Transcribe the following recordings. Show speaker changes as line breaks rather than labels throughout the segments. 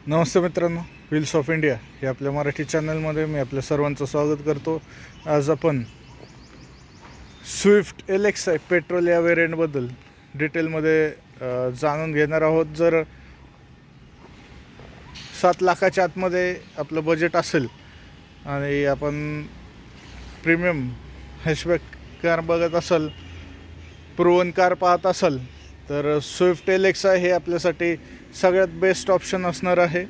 नमस्ते मित्रांनो, wheels of India हे आपल्या मराठी चॅनलमध्ये मी आपल्या सर्वांचं स्वागत करतो. आज आपण स्विफ्ट LXi पेट्रोल या व्हेरियंटबद्दल डिटेलमध्ये जाणून घेणार आहोत. जर 7 लाखाच्या आतमध्ये आपलं बजेट असेल आणि आपण प्रीमियम हॅशबॅक कार बघत असाल, प्रूव्हन कार पाहत असाल, तर स्विफ्ट LXi हे आपल्यासाठी सगळ्यात बेस्ट ऑप्शन असणार आहे.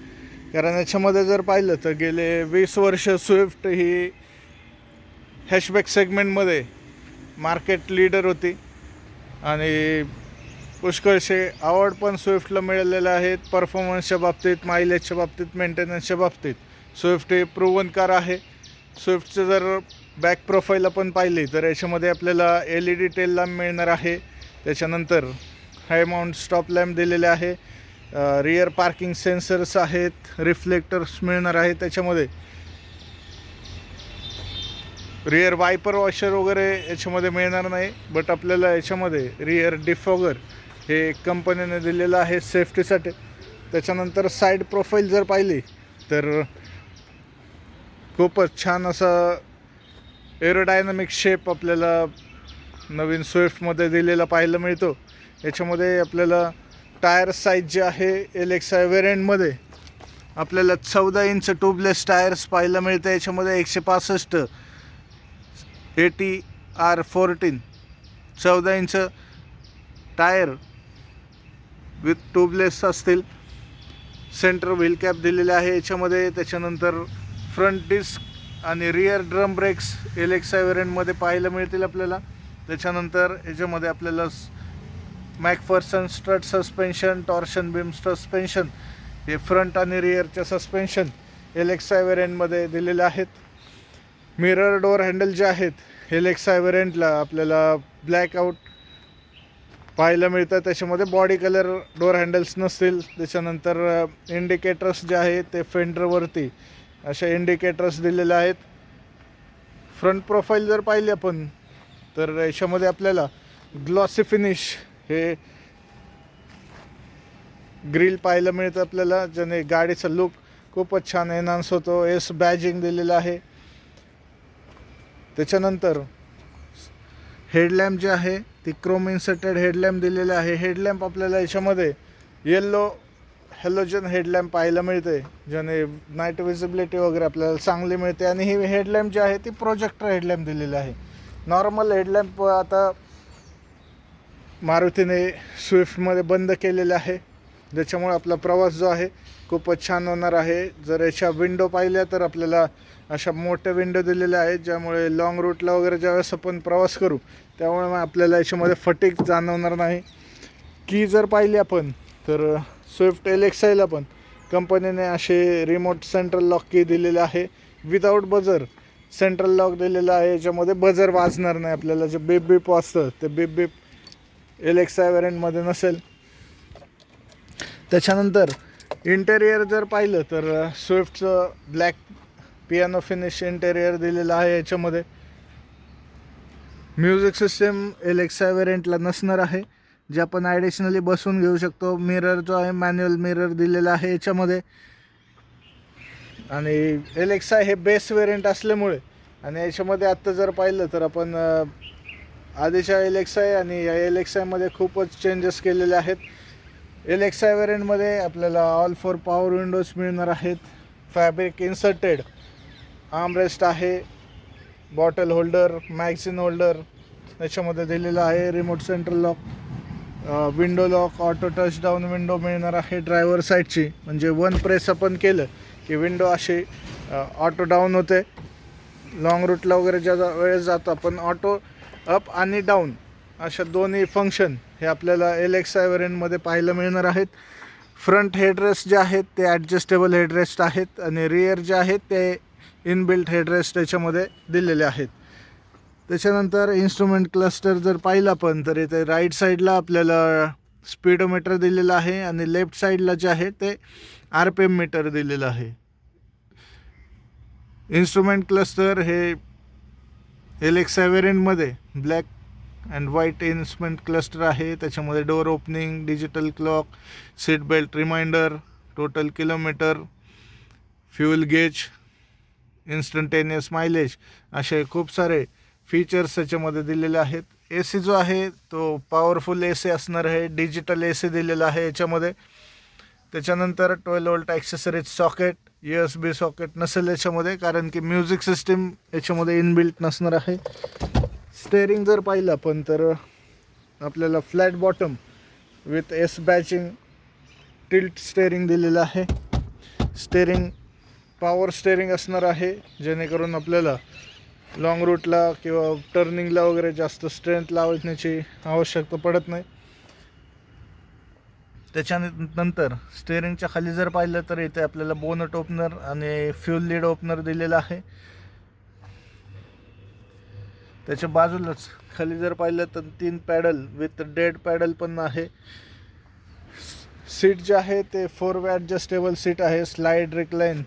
कारण याच्यामध्ये जर पाहिलं तर गेले 20 वर्ष स्विफ्ट ही हॅशबॅक सेगमेंटमध्ये मार्केट लीडर होती आणि पुष्कळसे अवॉर्ड पण स्विफ्टला मिळालेले आहेत. परफॉर्मन्सच्या बाबतीत, मायलेजच्या बाबतीत, मेंटेनन्सच्या बाबतीत स्विफ्ट ही प्रूव्हन कार आहे. स्विफ्टचं जर बॅक प्रोफाईल आपण पाहिली तर याच्यामध्ये आपल्याला LED टेल लॅम्प मिळणार आहे. त्याच्यानंतर हाय माउंट स्टॉप लॅम्प दिलेले आहे. रिअर पार्किंग सेन्सर्स आहेत, रिफ्लेक्टर्स मिळणार आहेत. त्याच्यामध्ये रिअर वायपर वॉशर वगैरे याच्यामध्ये मिळणार नाही, बट आपल्याला याच्यामध्ये रिअर डिफॉगर हे कंपनीने दिलेलं आहे सेफ्टीसाठी. त्याच्यानंतर साईड प्रोफाईल जर पाहिली तर खूपच छान असा एरोडायनामिक शेप आपल्याला नवीन स्विफ्टमध्ये दिलेला पाहायला मिळतो. याच्यामध्ये आपल्याला टायर साईज जे आहे LXi व्हेरियंटमध्ये आपल्याला 14 इंच ट्यूबलेस टायर्स पाहायला मिळते. याच्यामध्ये 165 ATR14 14 inch tyre with tubeless असतील. सेंटर व्हील कॅप दिलेले आहे याच्यामध्ये. त्याच्यानंतर फ्रंट डिस्क आणि रिअर ड्रम ब्रेक्स LXi व्हेरियंटमध्ये पाहायला मिळतील आपल्याला. त्याच्यानंतर याच्यामध्ये आपल्याला McPherson strut suspension, torsion beam suspension हे फ्रंट आणि रिअरच्या सस्पेन्शन LXi व्हेरियंटमध्ये दिलेले आहेत. मिरर डोअर हँडल जे आहेत LXi व्हेरियंटला आपल्याला ब्लॅक आऊट पाहायला मिळतं. त्याच्यामध्ये बॉडी कलर डोअर हँडल्स नसतील. त्याच्यानंतर इंडिकेटर्स जे आहेत ते फेंडरवरती अशा इंडिकेटर्स दिलेले आहेत. फ्रंट प्रोफाईल जर पाहिली आपण तर याच्यामध्ये आपल्याला ग्लॉसी फिनिश हे ग्रिल पाहायला मिळतं आपल्याला, ज्याने गाडीचा लुक खूपच छान एनहान्स होतो. एस बॅजिंग दिलेलं आहे. त्याच्यानंतर हेडलॅम्प जे आहे ती क्रोम इन्सर्टेड हेडलॅम्प दिलेले आहे. हेडलॅम्प आपल्याला याच्यामध्ये येल्लो हॅलोजन हेडलॅम्प पाहायला मिळते, ज्याने नाईट विजिबिलिटी वगैरे आपल्याला चांगली मिळते. आणि ही हेडलॅम्प जी आहे ती प्रोजेक्टर हेडलॅम्प दिलेली आहे. नॉर्मल हेडलॅम्प आता मारुतीने स्विफ्टमध्ये बंद केलेले आहे, ज्याच्यामुळे आपला प्रवास जो आहे खूपच छान होणार आहे. जर याच्या विंडो पाहिल्या तर आपल्याला अशा मोठ्या विंडो दिलेल्या आहेत, ज्यामुळे लॉंग रूटला वगैरे ज्यावेळेस आपण प्रवास करू त्यामुळे आपल्याला याच्यामध्ये फटीग जाणवणार नाही. की जर पाहिली आपण तर स्विफ्ट LXiला पण कंपनीने असे रिमोट सेंट्रल लॉक की दिलेले आहे. विदाऊट बजर सेंट्रल लॉक दिलेलं आहे. याच्यामध्ये बजर वाजणार नाही. आपल्याला जे बीप बीप वाजतं ते बीप बीप LXi व्हेरियंटमध्ये नसेल. त्याच्यानंतर इंटेरियर जर पाहिलं तर स्विफ्टचं ब्लॅक पियानो फिनिश इंटेरियर दिलेलं आहे. याच्यामध्ये म्युझिक सिस्टम LXi व्हेरियंटला नसणार आहे, जे आपण ॲडिशनली बसून घेऊ शकतो. मिरर जो आहे मॅन्युअल मिरर दिलेला आहे याच्यामध्ये. आणि LXi हे बेस व्हेरियंट असल्यामुळे आणि याच्यामध्ये आत्ता जर पाहिलं तर आपण आधीच्या LXi आणि या LXiमध्ये खूपच चेंजेस केलेले आहेत. LXi व्हेरियंटमध्ये आपल्याला ऑल फोर पॉवर विंडोज मिळणार आहेत. फॅब्रिक इन्सर्टेड आर्मरेस्ट आहे. बॉटल होल्डर, मॅगझिन होल्डर याच्यामध्ये दिलेलं आहे. Remote central lock, window lock, auto touch down window मिळणार आहे ड्रायव्हर साईडची. म्हणजे वन प्रेस आपण केलं की विंडो अशी ऑटो डाऊन होते. लॉंग रूटला वगैरे ज्या वेळेस जातो आपण ऑटो अप आणि डाऊन अशा दोन्ही फंक्शन हे आपल्याला LXi व्हेरियंटमध्ये पाहायला मिळणार आहेत. फ्रंट हेडरेस्ट जे आहेत ते ॲडजस्टेबल हेडरेस्ट आहेत आणि रिअर जे आहेत ते इनबिल्ट हेडरेस्ट याच्यामध्ये दिलेले आहेत. त्याच्यानंतर इन्स्ट्रुमेंट क्लस्टर जर पाहिलं आपण तर इथे राईट साईडला आपल्याला स्पीडोमीटर दिलेलं आहे आणि लेफ्ट साईडला जे आहे ते RPM मीटर दिलेलं आहे. इन्स्ट्रुमेंट क्लस्टर हे LXi व्हेरियंटमध्ये black and white instrument cluster आहे. त्याच्यामध्ये door opening, digital clock, seat belt reminder, total kilometre, fuel gauge, instantaneous mileage असे खूप सारे फीचर्स याच्यामध्ये दिलेले आहेत. ए सी जो आहे तो पॉवरफुल ए सी असणार आहे, डिजिटल ए सी दिलेला आहे याच्यामध्ये. त्याच्यानंतर 12 volt accessories socket, USB socket नसेल याच्यामध्ये, कारण की म्युझिक सिस्टीम याच्यामध्ये इनबिल्ट नसणार आहे. स्टेअरिंग जर पाहिलं आपण तर आपल्याला फ्लॅट बॉटम विथ एस बॅचिंग टिल्ट स्टेअरिंग दिलेलं आहे. स्टेअरिंग पॉवर स्टेअरिंग असणार आहे, जेणेकरून आपल्याला लॉंग रूटला किंवा टर्निंगला वगैरे जास्त स्ट्रेंथ लावण्याची आवश्यकता पडत नाही. त्याच्यानंतर स्टेअरिंगच्या खाली जर पाहिलं तर इथे आपल्याला बोनट ओपनर आणि फ्यूल लीड ओपनर दिलेला आहे. त्याच्या बाजूलाच खाली जर पाहिलं तर 3 पॅडल विथ डेड पॅडल पण आहे. सीट जे आहे ते 4 वे ॲडजस्टेबल सीट आहे, स्लाइड रिक्लाइन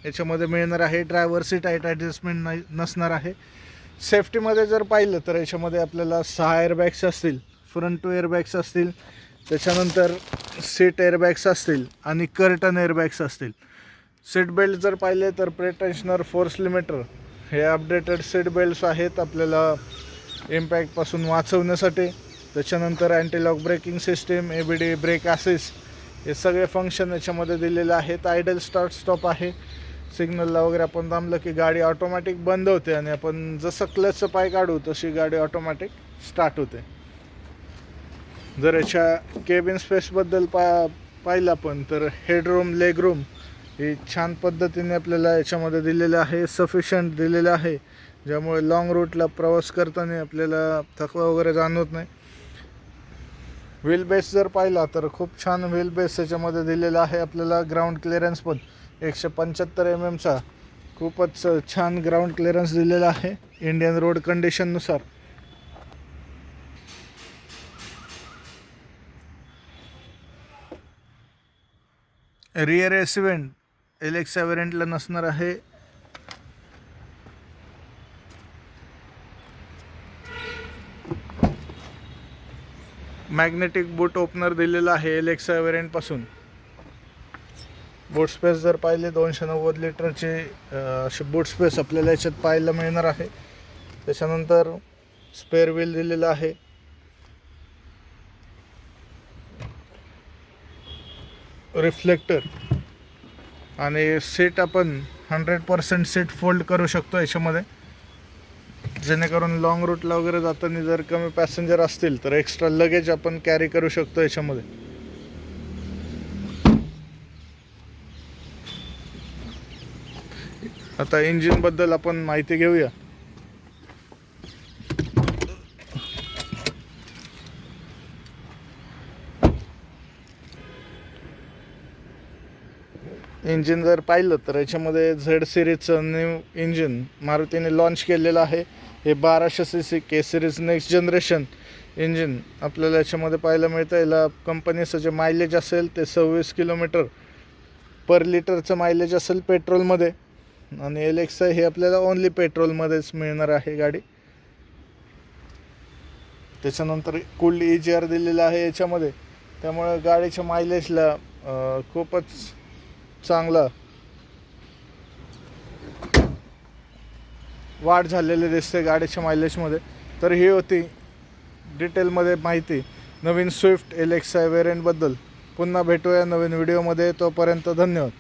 याच्यामध्ये मिळणार आहे. ड्रायव्हर सीट हाईट ॲडजस्टमेंट नसणार आहे. सेफ्टीमध्ये जर पाहिलं तर याच्यामध्ये आपल्याला 6 एअरबॅग्स असतील, फ्रंट 2 एअरबॅग्स असतील, त्याच्यानंतर सीट एअरबॅग्स असतील आणि कर्टन एअरबॅग्स असतील. सीट बेल्ट जर पाहिले तर प्रेटेन्शनर फोर्स लिमिटर हे अपडेटेड सीट बेल्ट्स आहेत आपल्याला इम्पॅक्टपासून वाचवण्यासाठी. त्याच्यानंतर anti lock braking system, ABD brake assist हे सगळे फंक्शन याच्यामध्ये दिलेले आहेत. आयडल स्टार्ट स्टॉप आहे, सिग्नलला वगैरे आपण थांबलं की गाडी ऑटोमॅटिक बंद होते आणि आपण जसं क्लचचं पाय काढू तशी गाडी ऑटोमॅटिक स्टार्ट होते. जर याच्या केबिन स्पेसबद्दल पाहिलं आपण तर हेडरूम, लेगरूम हे छान पद्धतीने आपल्याला याच्यामध्ये दिलेलं आहे, सफिशियंट दिलेलं आहे, ज्यामुळे लाँग रूटला प्रवास करताना आपल्याला थकवा वगैरे जाणवत नाही. व्हील बेस जर पाहिला तर खूप छान व्हील बेस याच्यामध्ये दिलेला आहे आपल्याला. ग्राउंड क्लिअरन्स पण 175 mm खूपच छान ग्राउंड क्लिअरन्स दिलेला आहे इंडियन रोड कंडिशननुसार. रिअर एसी व्हेंट एलेक्सा व्हेरियंटला नसणार आहे. मॅग्नेटिक बूट ओपनर दिलेला आहे एलेक्सा व्हेरियंटपासून. बूट स्पेस जर पाहिले 290 लिटरचे असे बूट स्पेस आपल्याला याच्यात पाहायला मिळणार आहे. त्याच्यानंतर स्पेअर व्हील दिलेला आहे. रिफ्लेक्टर आणि सीट आपण 100% सीट फोल्ड करू शकतो याच्यामध्ये, जेणेकरून लॉंग रूटला वगैरे जाताना जर कमी पॅसेंजर असतील तर एक्स्ट्रा लगेज आपण कॅरी करू शकतो याच्यामध्ये. आता इंजिनबद्दल आपण माहिती घेऊया. इंजिन जर पाहिलं तर याच्यामध्ये झेड सिरीजचं न्यू इंजिन मारुतीने लॉन्च केलेलं आहे. हे 1200 cc के सिरीज नेक्स्ट जनरेशन इंजिन आपल्याला याच्यामध्ये पाहायला मिळतं. याला कंपनीचं जे मायलेज असेल ते 26 किलोमीटर पर लिटरचं मायलेज असेल पेट्रोलमध्ये, आणि एलेक्सा हे आपल्याला ओन्ली पेट्रोलमध्येच मिळणार आहे गाडी. त्याच्यानंतर कूल्ड EGR दिलेलं आहे याच्यामध्ये, त्यामुळे गाडीच्या मायलेजला खूपच चांगला वाढ झालेली दिसते गाडीच्या मायलेजमध्ये. तर ही होती डिटेलमध्ये माहिती नवीन स्विफ्ट एलेक्सा व्हेरियंटबद्दल. पुन्हा भेटूया नवीन व्हिडिओमध्ये, तोपर्यंत धन्यवाद.